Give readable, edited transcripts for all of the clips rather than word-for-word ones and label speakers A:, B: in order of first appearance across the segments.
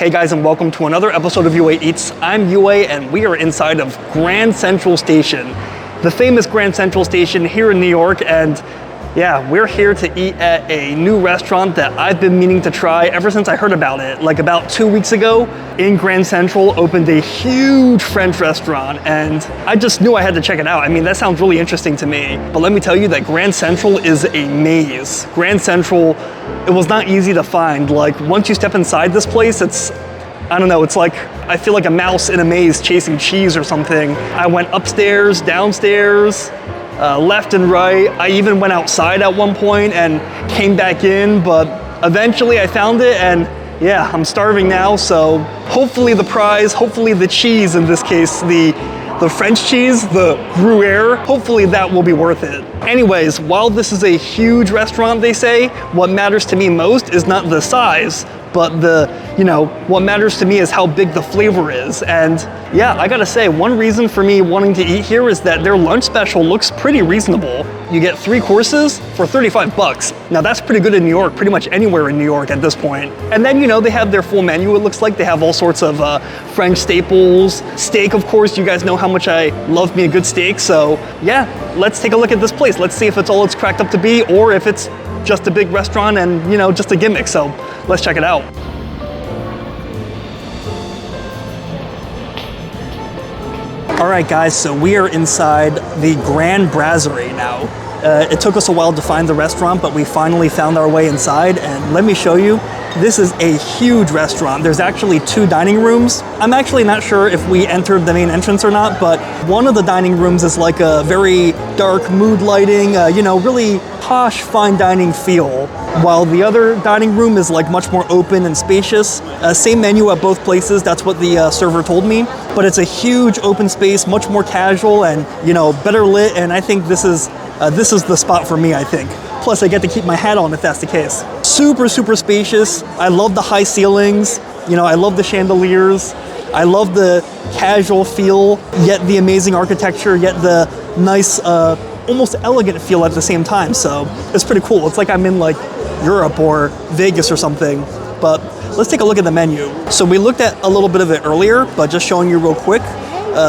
A: Hey guys, and welcome to another episode of UA Eats. I'm UA and we are inside of Grand Central Station, the famous Grand Central Station here in New York. And yeah, we're here to eat at a new restaurant that I've been meaning to try ever since I heard about it. Like about 2 weeks ago, in Grand Central opened a huge French restaurant and I just knew I had to check it out. I mean, that sounds really interesting to me. But let me tell you that Grand Central is a maze. Grand Central, it was not easy to find. Like once you step inside this place, I don't know, it's like, I feel like a mouse in a maze chasing cheese or something. I went upstairs, downstairs, left and right. I even went outside at one point and came back in, but eventually I found it and yeah, I'm starving now, so hopefully the prize, hopefully the cheese in this case, the French cheese, the gruyere, hopefully that will be worth it. Anyways, while this is a huge restaurant, they say, what matters to me most is not the size, but what matters to me is how big the flavor is. And yeah, I gotta say, one reason for me wanting to eat here is that their lunch special looks pretty reasonable. You get 3 courses for 35 bucks. Now that's pretty good in New York, pretty much anywhere in New York at this point. And then, they have their full menu, it looks like. They have all sorts of French staples. Steak, of course, you guys know how much I love me a good steak. So yeah, let's take a look at this place. Let's see if it's all it's cracked up to be or if it's just a big restaurant and, just a gimmick. So let's check it out. All right, guys, so we are inside the Grand Brasserie now. It took us a while to find the restaurant, but we finally found our way inside, and let me show you. This is a huge restaurant. There's actually 2 dining rooms. I'm actually not sure if we entered the main entrance or not, but one of the dining rooms is like a very dark mood lighting, really posh fine dining feel, while the other dining room is like much more open and spacious. Same menu at both places, that's what the server told me, but it's a huge open space, much more casual and better lit, and I think this is the spot for me, I think. Plus I get to keep my hat on if that's the case. Super, super spacious. I love the high ceilings. I love the chandeliers. I love the casual feel, yet the amazing architecture, yet the nice, almost elegant feel at the same time. So it's pretty cool. It's like I'm in like Europe or Vegas or something. But let's take a look at the menu. So we looked at a little bit of it earlier, but just showing you real quick.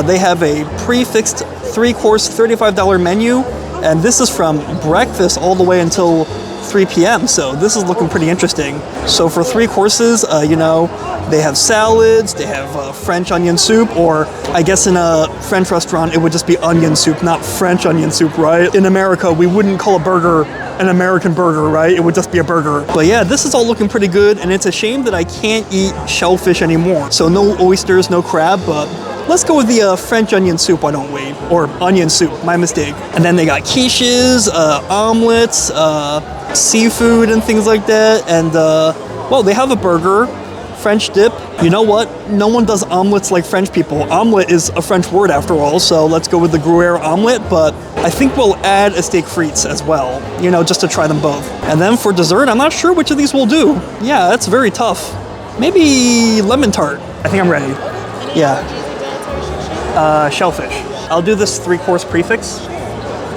A: They have a prefixed 3-course $35 menu. And this is from breakfast all the way until 3 p.m. So this is looking pretty interesting. So for 3 courses, they have salads, they have French onion soup, or I guess in a French restaurant, it would just be onion soup, not French onion soup, right? In America, we wouldn't call a burger an American burger, right? It would just be a burger. But yeah, this is all looking pretty good, and it's a shame that I can't eat shellfish anymore. So no oysters, no crab, but let's go with the French onion soup, why don't we? Or onion soup, my mistake. And then they got quiches, omelets, seafood and things like that. And, well, they have a burger, French dip. You know what? No one does omelets like French people. Omelet is a French word after all, so let's go with the gruyere omelet. But I think we'll add a steak frites as well, just to try them both. And then for dessert, I'm not sure which of these we'll do. Yeah, that's very tough. Maybe lemon tart. I think I'm ready. Yeah. Shellfish. I'll do this 3-course prefix.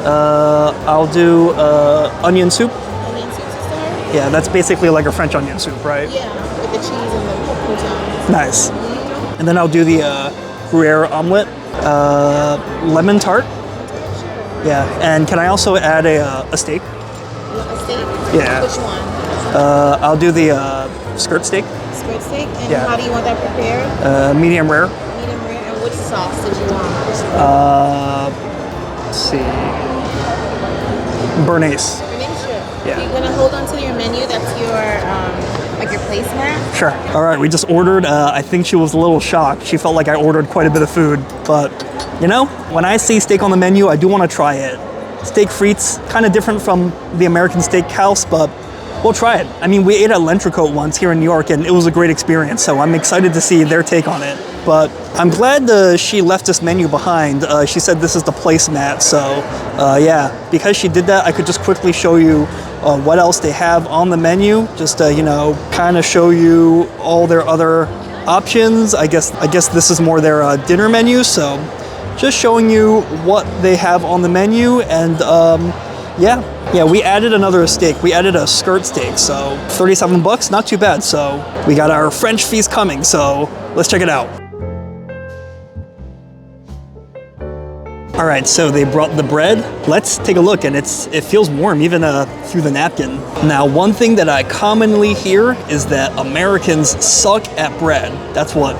A: I'll do onion soup.
B: Onion soup to start?
A: Yeah, that's basically like a French onion soup, right?
B: Yeah, with the cheese and the croutons.
A: Nice. And then I'll do the gruyere omelet. Lemon tart.
B: Sure.
A: Yeah, and can I also add a steak?
B: A steak?
A: Yeah.
B: Which one?
A: I'll do the skirt steak.
B: Skirt steak? And
A: Yeah.
B: how do you want that prepared?
A: Medium rare.
B: Medium rare. And which sauce did you want?
A: Let's see. Bernaise.
B: Bernaise, sure.
A: Yeah.
B: You're gonna hold on to your menu. That's your like your placemat.
A: Sure. All right, we just ordered. I think she was a little shocked. She felt like I ordered quite a bit of food, but when I see steak on the menu, I do want to try it. Steak frites, kind of different from the American steakhouse, but we'll try it. I mean, we ate at L'Entrecôte once here in New York, and it was a great experience, so I'm excited to see their take on it. But I'm glad she left this menu behind. She said this is the placemat, so yeah, because she did that, I could just quickly show you what else they have on the menu, just kind of show you all their other options. I guess this is more their dinner menu, so just showing you what they have on the menu. And Yeah, yeah, we added another steak. We added a skirt steak, so 37 bucks, not too bad. So we got our French feast coming, so let's check it out. All right, so they brought the bread. Let's take a look, and it feels warm even through the napkin. Now, one thing that I commonly hear is that Americans suck at bread. That's what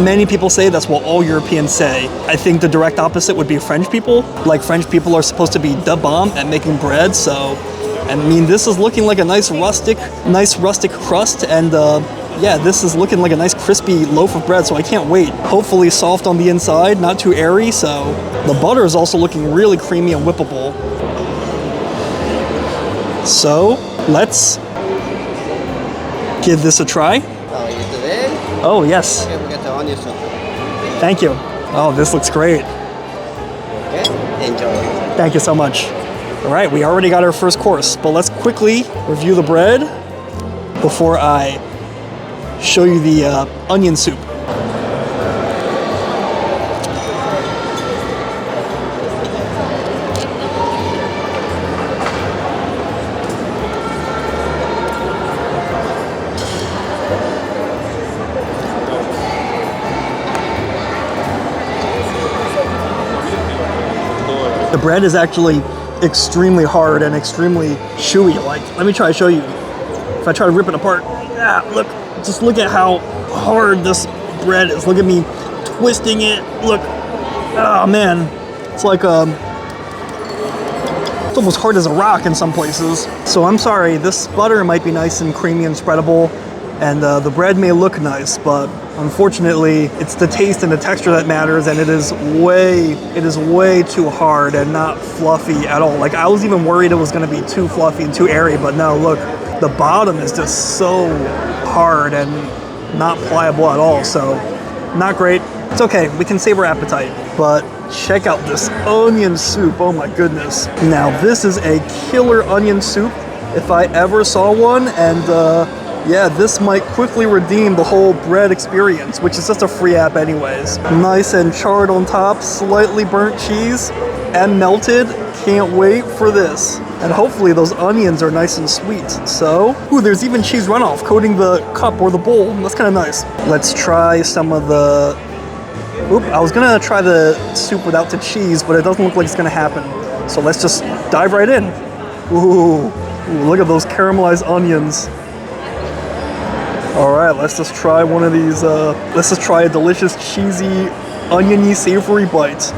A: many people say. That's what all Europeans say. I think the direct opposite would be French people. Like, French people are supposed to be the bomb at making bread. So, I mean, this is looking like a nice rustic crust, and yeah, this is looking like a nice crispy loaf of bread, so I can't wait. Hopefully soft on the inside, not too airy, so the butter is also looking really creamy and whippable. So, let's give this a try.
C: Oh, you did it?
A: Oh, yes.
C: Okay, we got the onion soup.
A: Thank you. Oh, this looks great.
C: Okay, enjoy.
A: Thank you so much. All right, we already got our first course, but let's quickly review the bread before I show you the onion soup. The bread is actually extremely hard and extremely chewy. Like, let me try to show you. If I try to rip it apart, yeah, look. Just look at how hard this bread is. Look at me twisting it. Look, oh man, it's like it's almost hard as a rock in some places. So I'm sorry, this butter might be nice and creamy and spreadable, and the bread may look nice, but unfortunately, it's the taste and the texture that matters, and it is way too hard and not fluffy at all. Like, I was even worried it was gonna be too fluffy and too airy, but no, look, the bottom is just so hard and not pliable at all, so not great. It's okay, we can save our appetite, but check out this onion soup. Oh my goodness. Now, this is a killer onion soup if I ever saw one, and yeah, this might quickly redeem the whole bread experience, which is just a free app anyways. Nice and charred on top, slightly burnt cheese and melted. Can't wait for this. And hopefully those onions are nice and sweet. So, ooh, there's even cheese runoff coating the cup or the bowl. That's kind of nice. Let's try some of the, I was gonna try the soup without the cheese, but it doesn't look like it's gonna happen. So let's just dive right in. Ooh, look at those caramelized onions. All right, let's just try one of these, let's just try a delicious cheesy, oniony, savory bite.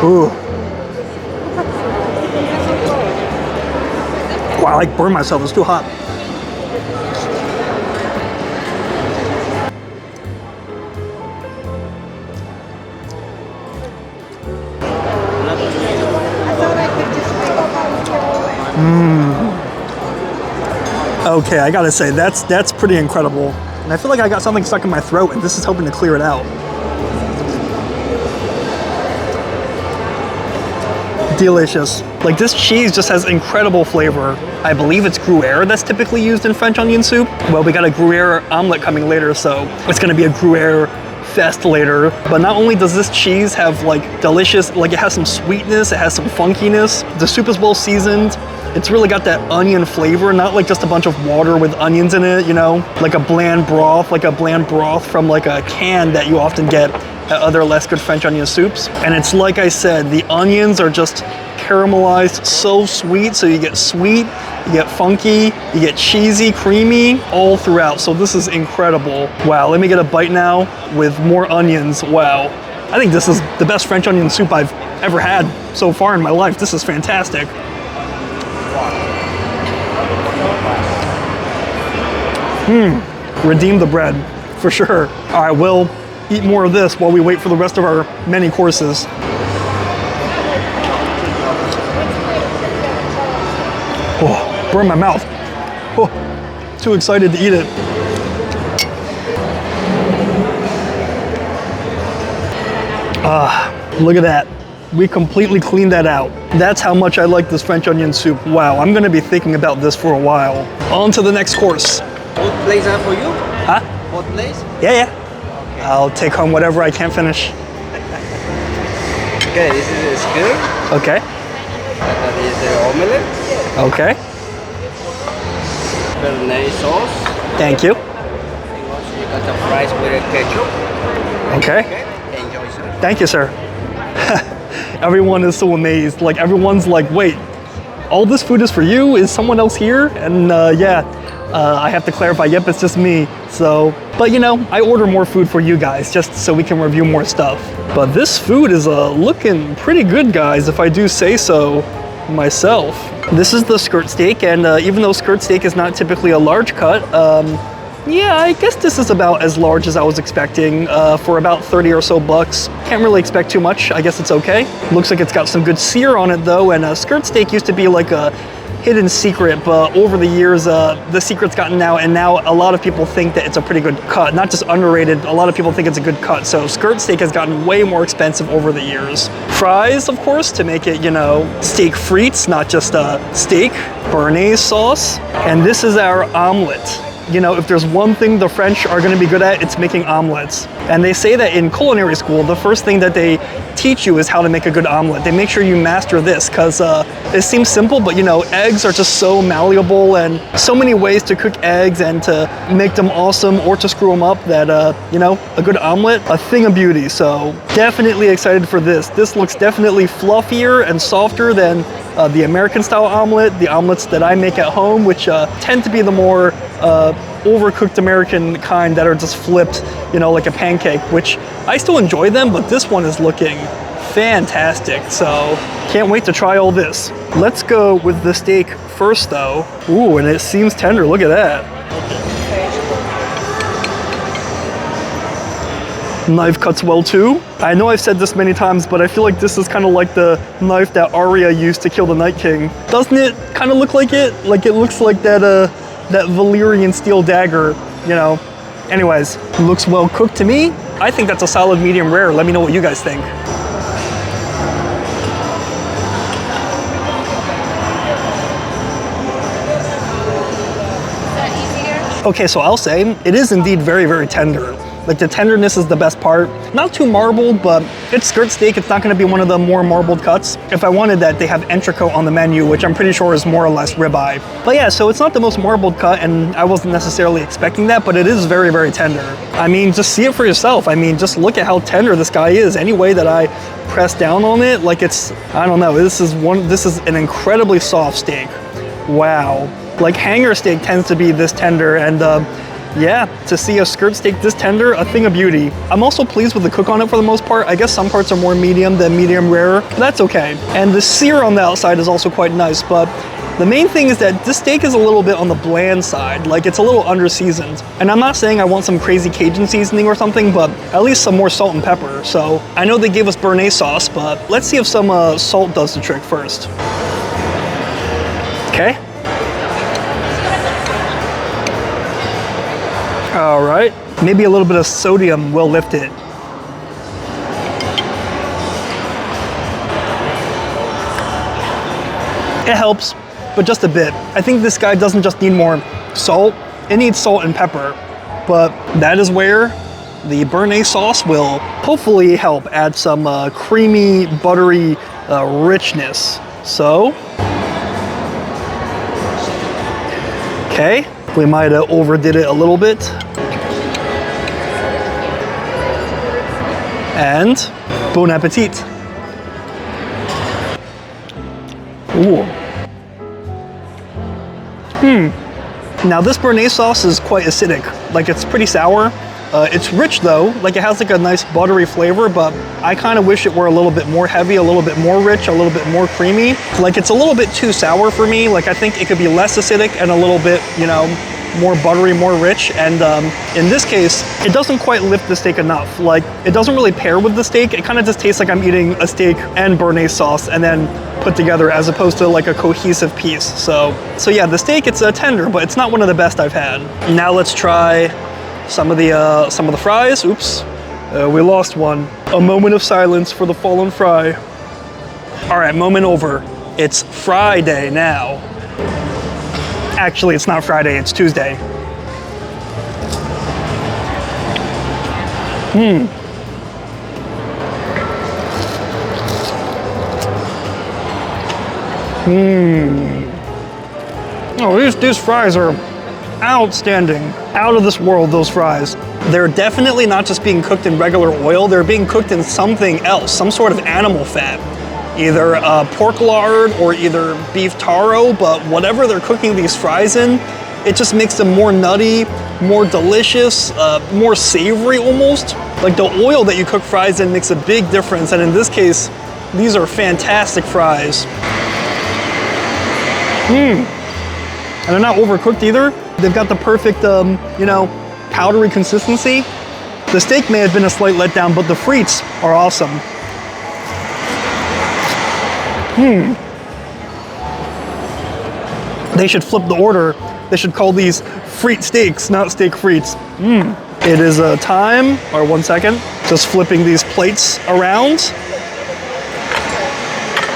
A: Ooh. Wow, I like burned myself, it's too hot. Okay, I gotta say, that's pretty incredible. And I feel like I got something stuck in my throat, and this is helping to clear it out. Delicious. Like, this cheese just has incredible flavor. I believe it's gruyere that's typically used in French onion soup. Well, we got a gruyere omelette coming later, so it's gonna be a gruyere fest later. But not only does this cheese have like delicious, like it has some sweetness, it has some funkiness. The soup is well seasoned. It's really got that onion flavor, not like just a bunch of water with onions in it, you know? Like a bland broth from like a can that you often get at other less good French onion soups. And it's like I said, the onions are just caramelized, so sweet. So you get sweet, you get funky, you get cheesy, creamy, all throughout. So this is incredible. Wow, let me get a bite now with more onions. Wow. I think this is the best French onion soup I've ever had so far in my life. This is fantastic. Redeem the bread, for sure. All right, we'll eat more of this while we wait for the rest of our many courses. Oh, burn my mouth. Oh, too excited to eat it. Look at that. We completely cleaned that out. That's how much I like this French onion soup. Wow, I'm gonna be thinking about this for a while. On to the next course.
C: What place are for you?
A: Huh?
C: What place?
A: Yeah. Okay. I'll take home whatever I can't finish.
C: Okay, this is a skirt.
B: This
C: That
B: is
C: omelette.
A: Okay.
C: Béarnaise sauce.
A: Thank you.
C: And also you got the fries with ketchup.
A: Okay.
C: Okay. Enjoy, sir.
A: Thank you, sir. Everyone is so amazed. Like, everyone's like, wait, all this food is for you? Is someone else here? And I have to clarify, yep, it's just me. So, but you know, I order more food for you guys just so we can review more stuff. But this food is looking pretty good, guys, if I do say so myself. This is the skirt steak, and even though skirt steak is not typically a large cut, yeah, I guess this is about as large as I was expecting for about 30 or so bucks. Can't really expect too much. I guess it's okay. Looks like it's got some good sear on it though, and skirt steak used to be like a hidden secret, but over the years, the secret's gotten out, and now a lot of people think that it's a pretty good cut. Not just underrated, a lot of people think it's a good cut. So skirt steak has gotten way more expensive over the years. Fries, of course, to make it, you know, steak frites, not just steak. Béarnaise sauce. And this is our omelette. You know, if there's one thing the French are going to be good at, it's making omelets. And they say that in culinary school, the first thing that they teach you is how to make a good omelet. They make sure you master this because it seems simple, but you know, eggs are just so malleable and so many ways to cook eggs and to make them awesome or to screw them up that, you know, a good omelet, a thing of beauty. So definitely excited for this. This looks definitely fluffier and softer than the American style omelet, the omelets that I make at home, which tend to be the more overcooked American kind that are just flipped, you know, like a pancake, which I still enjoy them, but this one is looking fantastic. So can't wait to try all this. Let's go with the steak first though. Ooh, and it seems tender, look at that. Knife cuts well too. I know I've said this many times, but I feel like this is kind of like the knife that Arya used to kill the Night King. Doesn't it kind of look like it? Like it looks like that that Valyrian steel dagger, you know. Anyways, looks well cooked to me. I think that's a solid medium rare. Let me know what you guys think. Okay, so I'll say it is indeed very, very tender. Like the tenderness is the best part. Not too marbled, but it's skirt steak. It's not gonna be one of the more marbled cuts. If I wanted that, they have entrecote on the menu, which I'm pretty sure is more or less ribeye. But yeah, so it's not the most marbled cut, and I wasn't necessarily expecting that, but it is very, very tender. I mean, just see it for yourself. I mean, just look at how tender this guy is. Any way that I press down on it, like it's, I don't know, this is an incredibly soft steak. Wow. Like hanger steak tends to be this tender, and yeah, to see a skirt steak this tender, a thing of beauty. I'm also pleased with the cook on it for the most part. I guess some parts are more medium than medium rare, but that's okay. And the sear on the outside is also quite nice, but the main thing is that this steak is a little bit on the bland side, like it's a little under-seasoned. And I'm not saying I want some crazy Cajun seasoning or something, but at least some more salt and pepper. So I know they gave us Béarnaise sauce, but let's see if some salt does the trick first. Okay. All right, maybe a little bit of sodium will lift it. It helps, but just a bit. I think this guy doesn't just need more salt, it needs salt and pepper. But that is where the Béarnaise sauce will hopefully help add some creamy, buttery richness. So, okay. We might have overdid it a little bit. And bon appetit. Ooh. Now this Béarnaise sauce is quite acidic. Like it's pretty sour. It's rich though, like it has like a nice buttery flavor, but I kind of wish it were a little bit more heavy, a little bit more rich, a little bit more creamy. Like it's a little bit too sour for me. Like I think it could be less acidic and a little bit, you know, more buttery, more rich. And in this case, it doesn't quite lift the steak enough. Like it doesn't really pair with the steak. It kind of just tastes like I'm eating a steak and Béarnaise sauce and then put together as opposed to like a cohesive piece. So yeah, the steak, it's tender, but it's not one of the best I've had. Now let's try some of the fries. Oops, we lost one. A moment of silence for the fallen fry. All right, moment over. It's Friday now. Actually, it's not Friday, it's Tuesday. Oh, these fries are outstanding. Out of this world, those fries. They're definitely not just being cooked in regular oil, they're being cooked in something else, some sort of animal fat. Either pork lard or either beef taro, but whatever they're cooking these fries in, it just makes them more nutty, more delicious, more savory almost. Like the oil that you cook fries in makes a big difference, and in this case, these are fantastic fries. And they're not overcooked either. They've got the perfect, you know, powdery consistency. The steak may have been a slight letdown, but the frites are awesome. They should flip the order. They should call these frite steaks, not steak frites. It is time, or 1 second, just flipping these plates around.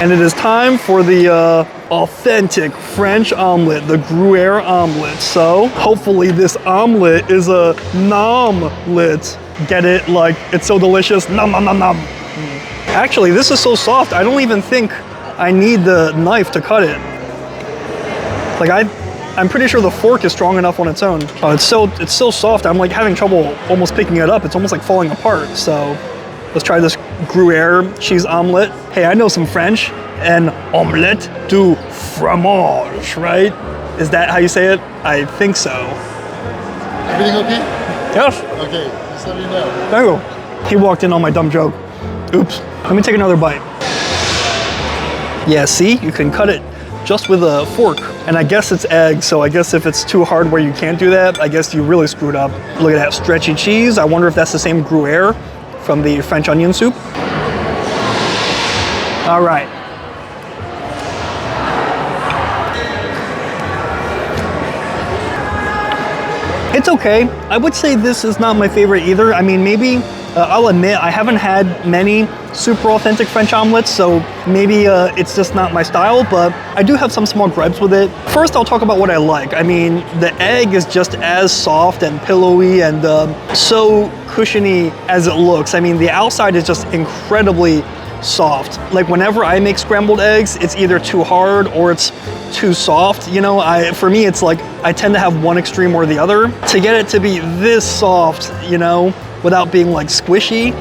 A: And it is time for the authentic French omelet, the gruyere omelet. So hopefully this omelet is a nom-lit. Get it? Like, it's so delicious. Nom, nom, nom, nom. Actually, this is so soft, I don't even think I need the knife to cut it. Like I'm pretty sure the fork is strong enough on its own. It's so soft, I'm like having trouble almost picking it up. It's almost like falling apart. So let's try this gruyere cheese omelet. Hey, I know some French. And omelette du fromage, right? Is that how you say it? I think so.
D: Everything okay?
A: Yes.
D: Okay, just let me know.
A: There you go. He walked in on my dumb joke. Oops. Let me take another bite. Yeah, see? You can cut it just with a fork. And I guess it's egg, so I guess if it's too hard where you can't do that, I guess you really screwed up. Look at that stretchy cheese. I wonder if that's the same gruyere from the French onion soup. All right. It's okay. I would say this is not my favorite either. I mean, maybe, I'll admit, I haven't had many super authentic French omelets, so maybe it's just not my style, but I do have some small gripes with it. First, I'll talk about what I like. I mean, the egg is just as soft and pillowy and so cushiony as it looks. I mean, the outside is just incredibly soft. Like whenever I make scrambled eggs, it's either too hard or it's too soft. You know, for me, it's like I tend to have one extreme or the other. To get it to be this soft, you know, without being like squishy,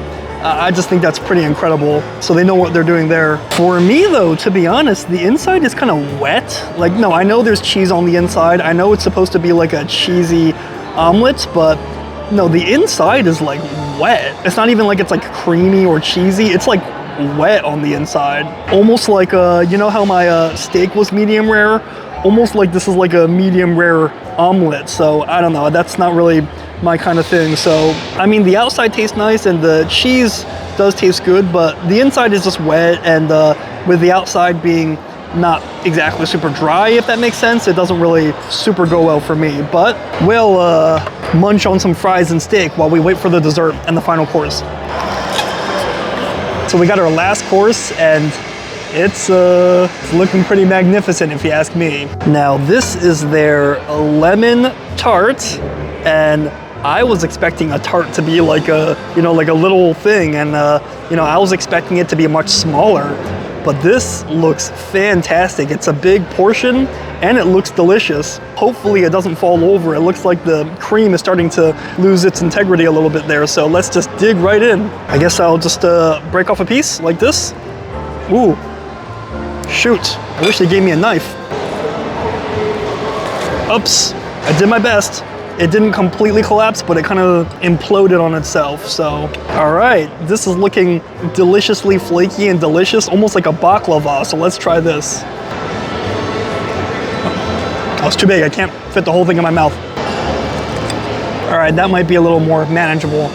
A: I just think that's pretty incredible. So they know what they're doing there. For me though, to be honest, the inside is kind of wet. Like, no, I know there's cheese on the inside. I know it's supposed to be like a cheesy omelet, but no, the inside is like wet. It's not even like it's like creamy or cheesy. It's like wet on the inside. Almost like, you know how my steak was medium rare? Almost like this is like a medium rare omelet. So I don't know, that's not really my kind of thing. So, I mean, the outside tastes nice and the cheese does taste good, but the inside is just wet, and with the outside being not exactly super dry, if that makes sense, it doesn't really super go well for me. But we'll munch on some fries and steak while we wait for the dessert and the final course. So we got our last course, and it's looking pretty magnificent if you ask me. Now this is their lemon tart, and I was expecting a tart to be like a, you know, like a little thing, and you know, I was expecting it to be much smaller, but this looks fantastic. It's a big portion and it looks delicious. Hopefully it doesn't fall over. It looks like the cream is starting to lose its integrity a little bit there, so let's just dig right in. I guess I'll just break off a piece like this. Ooh, shoot, I wish they gave me a knife. Oops, I did my best. It didn't completely collapse, but it kind of imploded on itself, so. All right, this is looking deliciously flaky and delicious, almost like a baklava, so let's try this. Oh, it's too big, I can't fit the whole thing in my mouth. All right, that might be a little more manageable.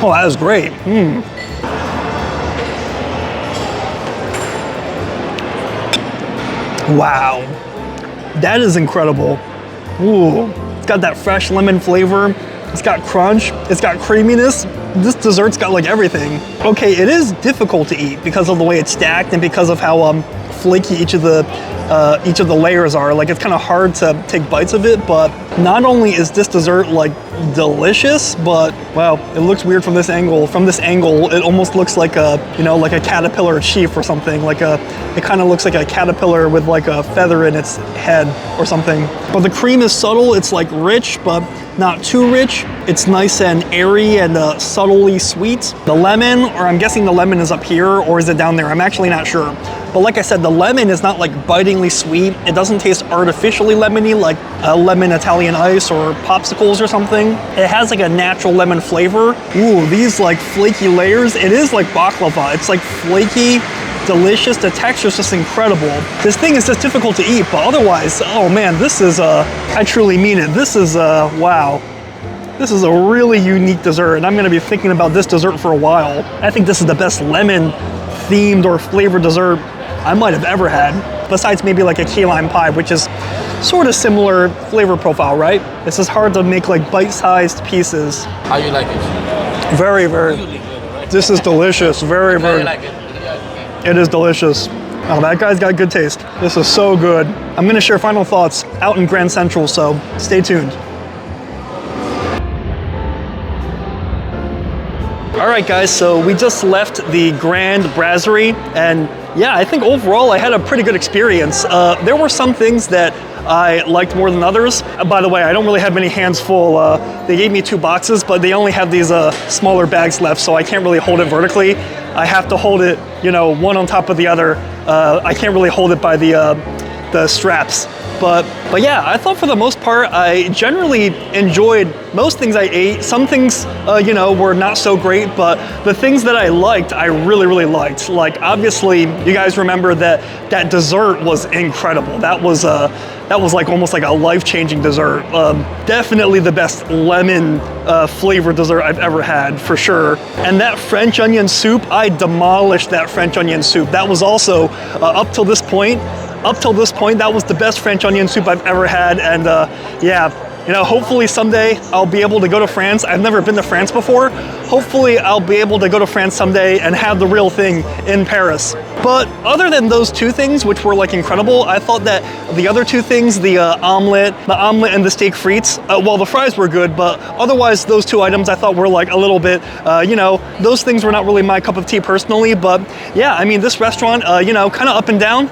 A: Oh, that is great. Wow, that is incredible. Ooh, it's got that fresh lemon flavor. It's got crunch, it's got creaminess. This dessert's got like everything. Okay, it is difficult to eat because of the way it's stacked and because of how flaky each of the layers are. Like, it's kind of hard to take bites of it, but not only is this dessert like delicious, but wow, it looks weird from this angle. From this angle, it almost looks like a, you know, like a caterpillar sheaf or something. Like it kind of looks like a caterpillar with like a feather in its head or something. But the cream is subtle. It's like rich, but not too rich. It's nice and airy and subtly sweet. The lemon, or I'm guessing the lemon is up here, or is it down there? I'm actually not sure. But like I said, the lemon is not like bitingly sweet. It doesn't taste artificially lemony like a lemon Italian ice or popsicles or something. It has like a natural lemon flavor. Ooh, these like flaky layers. It is like baklava. It's like flaky, delicious. The texture is just incredible. This thing is just difficult to eat, but otherwise, oh man, this is, I truly mean it. This is, wow. This is a really unique dessert, and I'm gonna be thinking about this dessert for a while. I think this is the best lemon themed or flavored dessert I might have ever had, besides maybe like a key lime pie, which is sort of similar flavor profile, right? This is hard to make like bite-sized pieces.
C: How you like it?
A: Very, very. This is delicious. Very,
C: How
A: very.
C: you like it?
A: It is delicious. Oh, that guy's got good taste. This is so good. I'm gonna share final thoughts out in Grand Central, so stay tuned. All right, guys, so we just left the Grand Brasserie, and yeah, I think overall I had a pretty good experience. There were some things that I liked more than others. By the way, I don't really have many hands full. They gave me 2 boxes, but they only have these smaller bags left, so I can't really hold it vertically. I have to hold it, you know, one on top of the other. I can't really hold it by the straps. But yeah, I thought for the most part, I generally enjoyed most things I ate. Some things, you know, were not so great, but the things that I liked, I really, really liked. Like, obviously, you guys remember that dessert was incredible. That was like almost like a life-changing dessert. Definitely the best lemon flavored dessert I've ever had, for sure. And that French onion soup, I demolished that French onion soup. That was also, up till this point, that was the best French onion soup I've ever had. And yeah, you know, hopefully someday I'll be able to go to France. I've never been to France before. Hopefully I'll be able to go to France someday and have the real thing in Paris. But other than those 2 things, which were like incredible, I thought that the other 2 things, the omelet and the steak frites, well, the fries were good, but otherwise those 2 items I thought were like a little bit, you know, those things were not really my cup of tea personally. But yeah, I mean, this restaurant, you know, kind of up and down.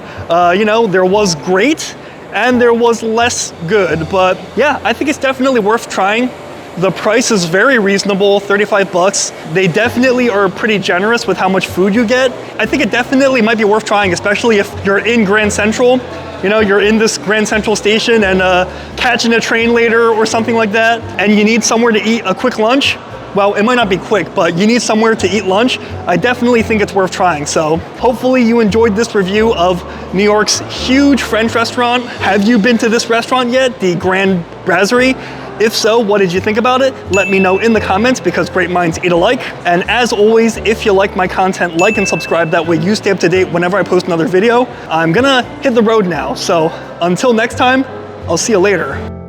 A: You know, there was great and there was less good, but yeah, I think it's definitely worth trying. The price is very reasonable, 35 bucks. They definitely are pretty generous with how much food you get. I think it definitely might be worth trying, especially if you're in Grand Central. You know, you're in this Grand Central station and catching a train later or something like that, and you need somewhere to eat a quick lunch. Well, it might not be quick, but you need somewhere to eat lunch. I definitely think it's worth trying. So hopefully you enjoyed this review of New York's huge French restaurant. Have you been to this restaurant yet, the Grand Brasserie? If so, what did you think about it? Let me know in the comments, because great minds eat alike. And as always, if you like my content, like and subscribe. That way you stay up to date whenever I post another video. I'm gonna hit the road now. So until next time, I'll see you later.